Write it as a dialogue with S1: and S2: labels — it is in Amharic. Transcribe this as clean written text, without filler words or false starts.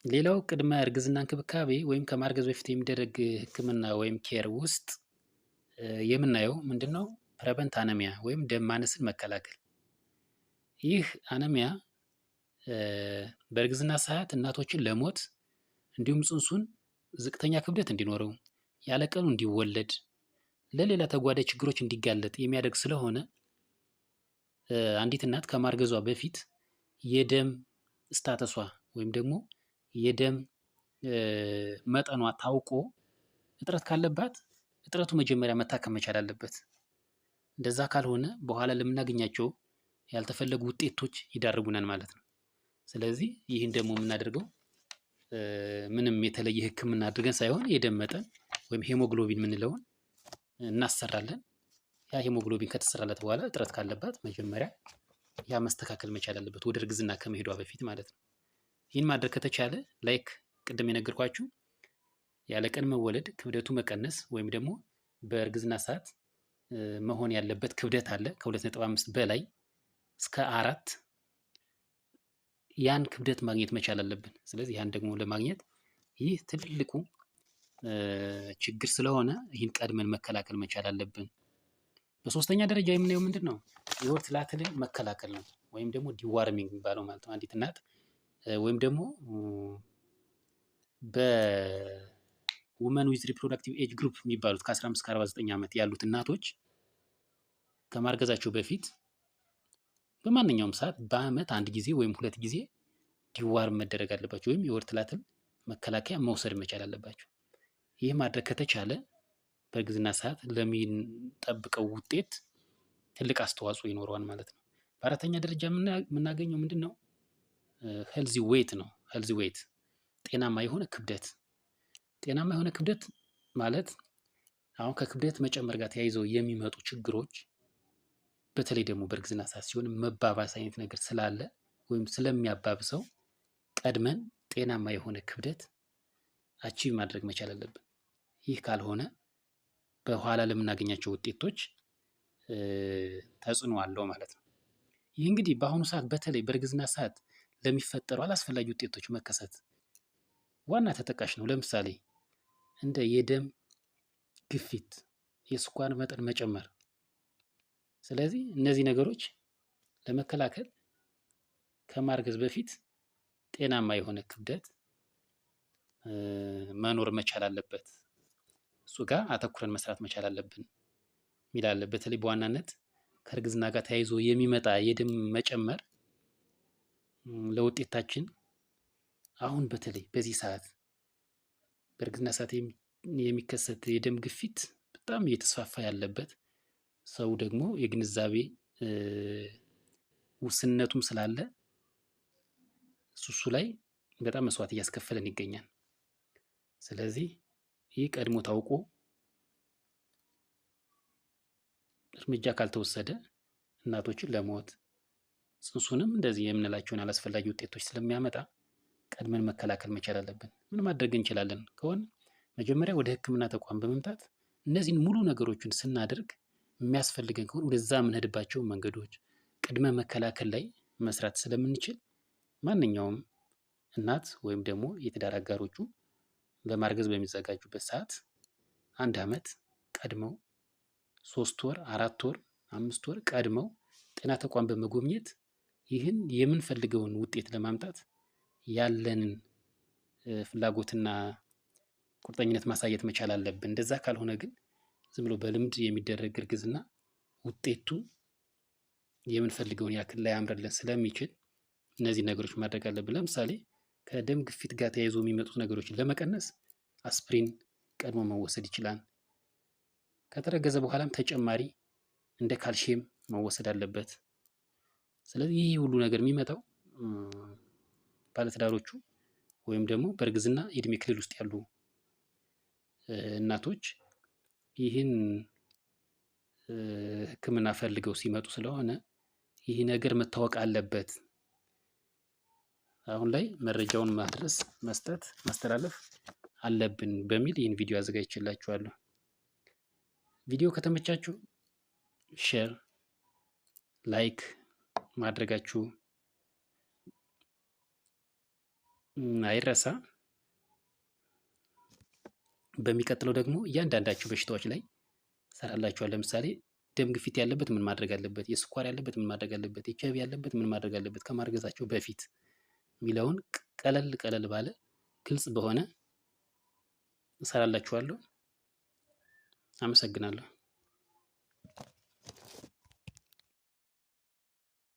S1: ሌላው ቅድመ እርግዝና እንክብካቤ ወይም ከማርገዝ በፊት የሚደረግ ህክምና ወይም ኬር ውስጥ የምናየው ምንድነው? ፕሬቨንት አነሚያ ወይም ደም ማነስን መከላከል። ይህ አነሚያ በእርግዝና ሰዓት እናቶችን ለሞት እንዲሁም ጽንሱን ዝቅተኛ ክብደት እንዲኖረው ያለቀኑ እንዲወለድ ለሌላ ተጓዳኝ ችግሮች እንዲጋለጥ የሚያደርግ ስለሆነ አንዲት እናት ከማርገዟ በፊት የደም ስታተሷ ወይም ደግሞ የደም መጠኗ ታውቆ እጥረት ካለባት እጥረቱ መጀመሪያ መታከም መቻል አለበት። እንደዛ ካልሆነ በኋላ ለምናገኛቸው ያልተፈለጉ ውጤቶች ይዳርጉናል ማለት ነው። ስለዚህ ይህን ደግሞ የምናደርገው ምንም የተለየ ህክምና አድርገን ሳይሆን የደም መጠን ወይም ሄሞግሎቢን የምንለውን እናሰራለን። ያ ሄሞግሎቢን ከተሰራለት በኋላ እጥረት ካለባት መጀመሪያ ያ መስተካከል መቻል አለበት ወደ እርግዝና ከመሄዷ በፊት ማለት ነው። ይህን ማድረግ ከተቻለ ላይክ ቅድም የነገርኳችሁ ያለቀን መወለድ፣ ክብደቱ መቀነስ ወይም ደግሞ በእርግዝና ሰዓት መሆን ያለበት ክብደት አለ ከ2.5 በላይ እስከ 4 ያን ክብደት ማግኘት መቻል አለብን። ስለዚህ ያን ደግሞ ለማግኘት ይህ ትልቁ ችግር ስለሆነ ይህን ቀድመን መከላከል መቻል አለብን። በሶስተኛ ደረጃ የምናየው ምንድን ነው? የሆድ ትላትልን መከላከል ነው ወይም ደግሞ ዲዋርሚንግ የሚባለው ማለት ነው። አንዲት እናት ወይም ደግሞ በውመን ዊዝ ሪፕሮዳክቲቭ ኤጅ ግሩፕ የሚባሉት ከ15 እስከ 49 ዓመት ያሉት እናቶች ከማርገዛቸው በፊት በማንኛውም ሰዓት በአመት አንድ ጊዜ ወይም 2 ጊዜ ዲዋርም መደረግ አለባቸው ወይም የሆድ ትላትል መከላከያ መውሰድ መቻል አለባቸው። ይህ ማድረግ ከተቻለ በእርግዝና ሰዓት ለሚጠብቀው ውጤት ትልቅ አስተዋጽኦ ይኖረዋል ማለት ነው። በአራተኛ ደረጃ የምናገኘው ምንድን ነው? ሄልዚ ዌይት ነው። ሄልዚ ዌይት ጤናማ የሆነ ክብደት። ጤናማ የሆነ ክብደት ማለት አሁን ከክብደት መጨመር ጋር ተያይዘው የሚመጡ ችግሮች በተለይ ደግሞ በእርግዝና ሰዓት ሲሆን መባባስ አይነት ነገር ስላለ ወይም ስለሚያባብሰው ቀድመን ጤናማ የሆነ ክብደት አቺቭ ማድረግ መቻል አለብን። ይህ ካልሆነ በኋላ ለምናገኛቸው ውጤቶች ተጽዕኖ አለው ማለት ነው። ይህ እንግዲህ በአሁኑ ሰዓት በተለይ በእርግዝና ሰዓት ለሚፈጠሩ አላስፈላጊ ውጤቶች መከሰት ዋና ተጠቃሽ ነው። ለምሳሌ እንደ የደም ግፊት፣ የስኳር መጠን መጨመር። ስለዚህ እነዚህ ነገሮች ለመከላከል ከማርገዝ በፊት ጤናማ የሆነ ክብደት መኖር መቻል አለበት። እሱ ጋር አተኩረን መስራት መቻል አለብን ይላል። በተለይ በዋናነት ከእርግዝና ጋር ተያይዞ የሚመጣ የደም መጨመር ለውጤታችን አሁን በተለይ በዚህ ሰዓት በእርግዝና ሰዓት የሚከሰት የደም ግፊት በጣም እየተስፋፋ ያለበት፣ ሰው ደግሞ የግንዛቤ ውስንነቱም ስላለ እሱ ላይ በጣም መስዋዕት እያስከፈለን ይገኛል። ስለዚህ ይህ ቀድሞ ታውቆ እርምጃ ካልተወሰደ እናቶችን ለሞት ጽንሱንም እንደዚህ የምንላቸውን አላስፈላጊ ውጤቶች ስለሚያመጣ ቀድመን መከላከል መቻል አለብን። ምን ማድረግ እንችላለን ከሆነ መጀመሪያ ወደ ሕክምና ተቋም በመምጣት እነዚህን ሙሉ ነገሮችን ስናደርግ የሚያስፈልገን ከሆነ ወደዛ የምንሄድባቸው መንገዶች ቅድመ መከላከል ላይ መስራት ስለምንችል ማንኛውም እናት ወይም ደግሞ የትዳር አጋሮቹ ለማርገዝ በሚዘጋጁበት ሰዓት 1 ዓመት ቀድመው 3 ወር፣ 4 ወር፣ 5 ወር ቀድመው ጤና ተቋም በመጎብኘት ይህን የምንፈልገውን ውጤት ለማምጣት ያለንን ፍላጎትና ቁርጠኝነት ማሳየት መቻል አለብን። እንደዛ ካልሆነ ግን ዝም ብሎ በልምድ የሚደረግ እርግዝና ውጤቱ የምንፈልገውን ያክል ላያምርልን ስለሚችል እነዚህ ነገሮች ማድረግ አለብን። ለምሳሌ ከደም ግፊት ጋር ተያይዞ የሚመጡት ነገሮችን ለመቀነስ አስፕሪን ቀድሞ መወሰድ ይችላል። ከተረገዘ በኋላም ተጨማሪ እንደ ካልሲየም መወሰድ አለበት። ስለዚህ ይህ ሁሉ ነገር የሚመጣው ባለትዳሮቹ ወይም ደግሞ በእርግዝና የእድሜ ክልል ውስጥ ያሉ እናቶች ይህን ሕክምና ፈልገው ሲመጡ ስለሆነ ይህ ነገር መታወቅ አለበት። አሁን ላይ መረጃውን ማድረስ፣ መስጠት፣ ማስተላለፍ አለብን በሚል ይህን ቪዲዮ አዘጋጅቼላችኋለሁ። ቪዲዮ ከተመቻችሁ ሼር፣ ላይክ ማድረጋችሁ አይረሳ። በሚቀጥለው ደግሞ እያንዳንዳችሁ በሽታዎች ላይ እሰራላችኋል። ለምሳሌ ደም ግፊት ያለበት ምን ማድረግ አለበት፣ የስኳር ያለበት ምን ማድረግ አለበት፣ ኤች አይ ቪ ያለበት ምን ማድረግ አለበት ከማርገዛቸው በፊት የሚለውን ቀለል ባለ ግልጽ በሆነ እሰራላችኋለሁ። አመሰግናለሁ።